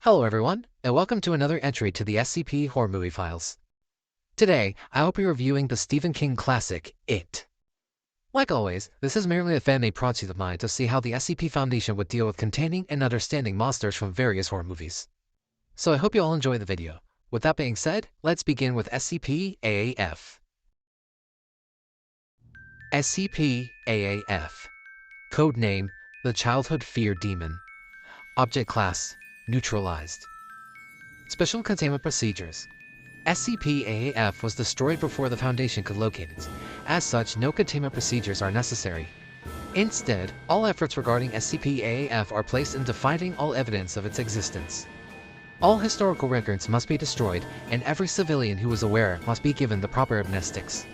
Hello everyone, and welcome to another entry to the SCP Horror Movie Files. Today, I will be reviewing the Stephen King classic, It. Like always, this is merely a fan-made project of mine to see how the SCP Foundation would deal with containing and understanding monsters from various horror movies. So I hope you all enjoy the video. With that being said, let's begin with SCP-AAF. SCP-AAF. Codename, the Childhood Fear Demon. Object Class, Neutralized. Special Containment Procedures. SCP-AAF was destroyed before the Foundation could locate it. As such, no containment procedures are necessary. Instead, all efforts regarding SCP-AAF are placed into finding all evidence of its existence. All historical records must be destroyed, and every civilian who is aware must be given the proper amnestics.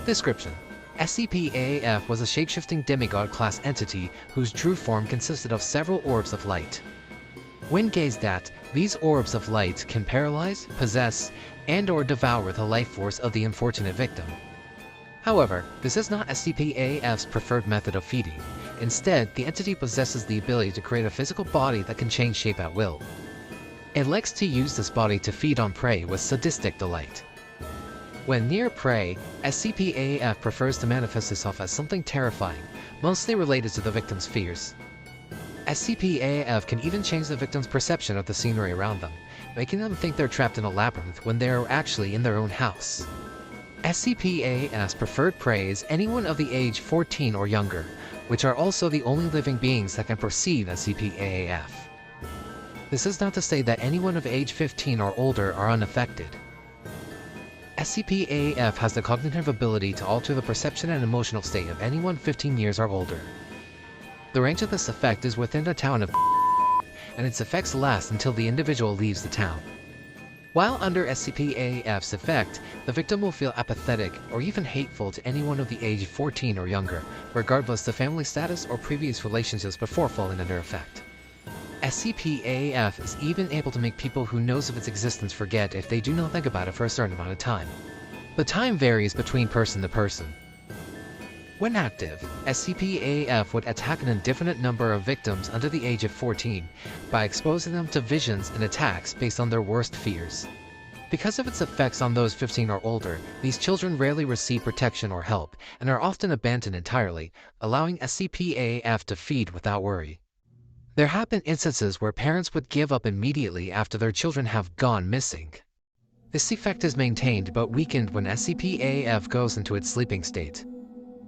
Description: SCP-AAF was a shape-shifting demigod-class entity whose true form consisted of several orbs of light. When gazed at, these orbs of light can paralyze, possess, and/or devour the life force of the unfortunate victim. However, this is not SCP-AAF's preferred method of feeding. Instead, the entity possesses the ability to create a physical body that can change shape at will. It likes to use this body to feed on prey with sadistic delight. When near prey, SCP-AAF prefers to manifest itself as something terrifying, mostly related to the victim's fears. SCP-AAF can even change the victim's perception of the scenery around them, making them think they're trapped in a labyrinth when they are actually in their own house. SCP-AAF's preferred prey is anyone of the age 14 or younger, which are also the only living beings that can perceive SCP-AAF. This is not to say that anyone of age 15 or older are unaffected. SCP-AAF has the cognitive ability to alter the perception and emotional state of anyone 15 years or older. The range of this effect is within the town of and its effects last until the individual leaves the town. While under SCP-AAF's effect, the victim will feel apathetic or even hateful to anyone of the age 14 or younger, regardless of family status or previous relationships before falling under effect. SCP-AAF is even able to make people who knows of its existence forget if they do not think about it for a certain amount of time. The time varies between person to person. When active, SCP-AAF would attack an indefinite number of victims under the age of 14 by exposing them to visions and attacks based on their worst fears. Because of its effects on those 15 or older, these children rarely receive protection or help and are often abandoned entirely, allowing SCP-AAF to feed without worry. There have been instances where parents would give up immediately after their children have gone missing. This effect is maintained but weakened when SCP-AAF goes into its sleeping state.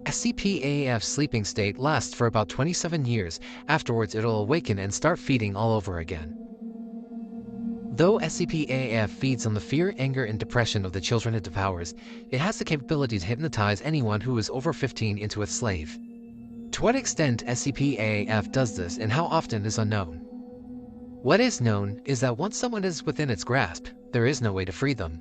SCP-AAF's sleeping state lasts for about 27 years, afterwards it'll awaken and start feeding all over again. Though SCP-AAF feeds on the fear, anger, and depression of the children it devours, it has the capability to hypnotize anyone who is over 15 into its slave. To what extent SCP-AAF does this and how often is unknown. What is known is that once someone is within its grasp, there is no way to free them.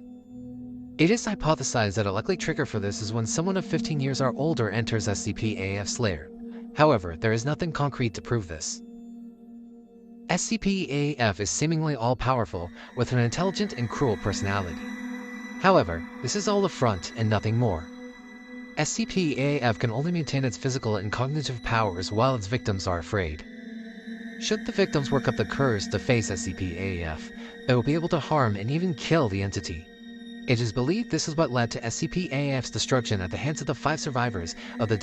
It is hypothesized that a likely trigger for this is when someone of 15 years or older enters SCP-AAF's lair. However, there is nothing concrete to prove this. SCP-AAF is seemingly all-powerful, with an intelligent and cruel personality. However, this is all a front and nothing more. SCP-AAF can only maintain its physical and cognitive powers while its victims are afraid. Should the victims work up the courage to face SCP-AAF, they will be able to harm and even kill the entity. It is believed this is what led to SCP-AAF's destruction at the hands of the 5 survivors of the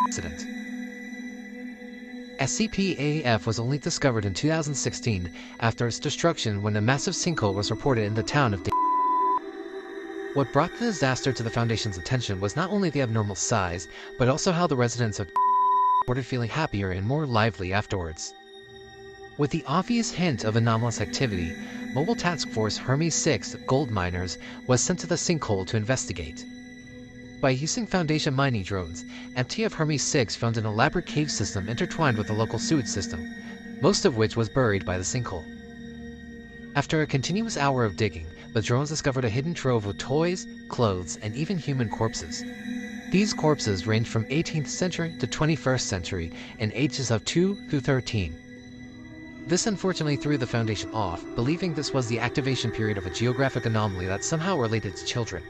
incident. SCP-AAF was only discovered in 2016 after its destruction when a massive sinkhole was reported in the town of What brought the disaster to the Foundation's attention was not only the abnormal size, but also how the residents of reported feeling happier and more lively afterwards. With the obvious hint of anomalous activity, Mobile Task Force Hermes 6 gold miners was sent to the sinkhole to investigate. By using Foundation mining drones, MT of Hermes 6 found an elaborate cave system intertwined with the local sewage system, most of which was buried by the sinkhole. After a continuous hour of digging, the drones discovered a hidden trove of toys, clothes, and even human corpses. These corpses ranged from 18th century to 21st century in ages of 2 through 13. This unfortunately threw the Foundation off, believing this was the activation period of a geographic anomaly that somehow related to children.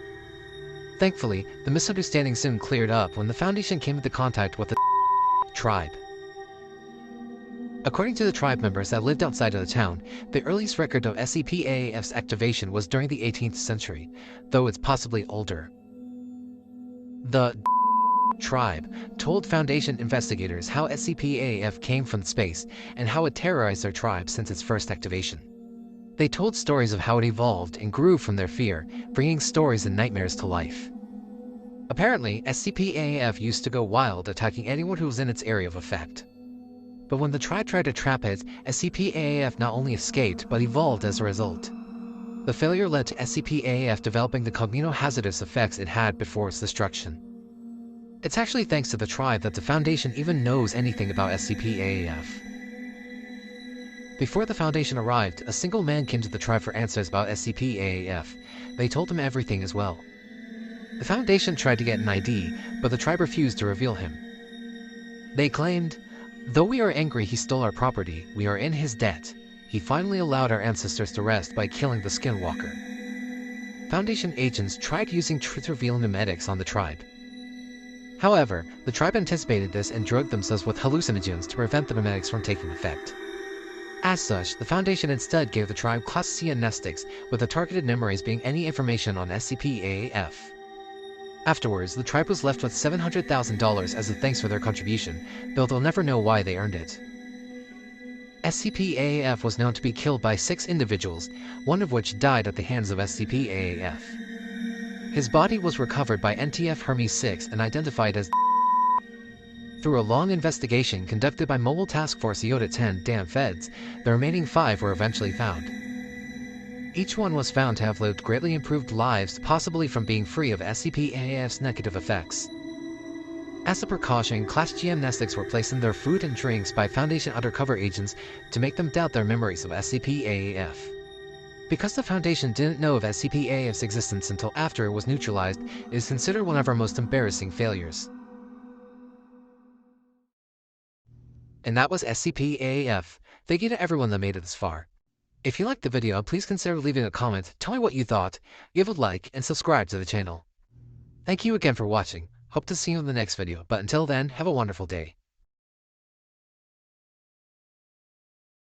Thankfully, the misunderstanding soon cleared up when the Foundation came into contact with the tribe. According to the tribe members that lived outside of the town, the earliest record of SCP-AAF's activation was during the 18th century, though it's possibly older. The tribe told Foundation investigators how SCP-AAF came from space and how it terrorized their tribe since its first activation. They told stories of how it evolved and grew from their fear, bringing stories and nightmares to life. Apparently, SCP-AAF used to go wild, attacking anyone who was in its area of effect. But when the tribe tried to trap it, SCP-AAF not only escaped, but evolved as a result. The failure led to SCP-AAF developing the cognitohazardous effects it had before its destruction. It's actually thanks to the tribe that the Foundation even knows anything about SCP-AAF. Before the Foundation arrived, a single man came to the tribe for answers about SCP-AAF. They told him everything as well. The Foundation tried to get an ID, but the tribe refused to reveal him. They claimed, "Though we are angry he stole our property, we are in his debt. He finally allowed our ancestors to rest by killing the Skinwalker." Foundation agents tried using truth reveal mimetics on the tribe. However, the tribe anticipated this and drugged themselves with hallucinogens to prevent the mimetics from taking effect. As such, the Foundation instead gave the tribe Class C amnestics, with the targeted memories being any information on SCP-AAF. Afterwards, the tribe was left with $700,000 as a thanks for their contribution, though they'll never know why they earned it. SCP-AAF was known to be killed by 6 individuals, one of which died at the hands of SCP-AAF. His body was recovered by NTF Hermes 6 and identified as. Through a long investigation conducted by Mobile Task Force Iota 10 Damn Feds, the remaining 5 were eventually found. Each one was found to have lived greatly improved lives, possibly from being free of SCP-AAF's negative effects. As a precaution, Class G amnestics were placed in their food and drinks by Foundation undercover agents to make them doubt their memories of SCP-AAF. Because the Foundation didn't know of SCP-AAF's existence until after it was neutralized, it is considered one of our most embarrassing failures. And that was SCP-AAF. Thank you to everyone that made it this far. If you liked the video, please consider leaving a comment, tell me what you thought, give a like, and subscribe to the channel. Thank you again for watching. Hope to see you in the next video, but until then, have a wonderful day.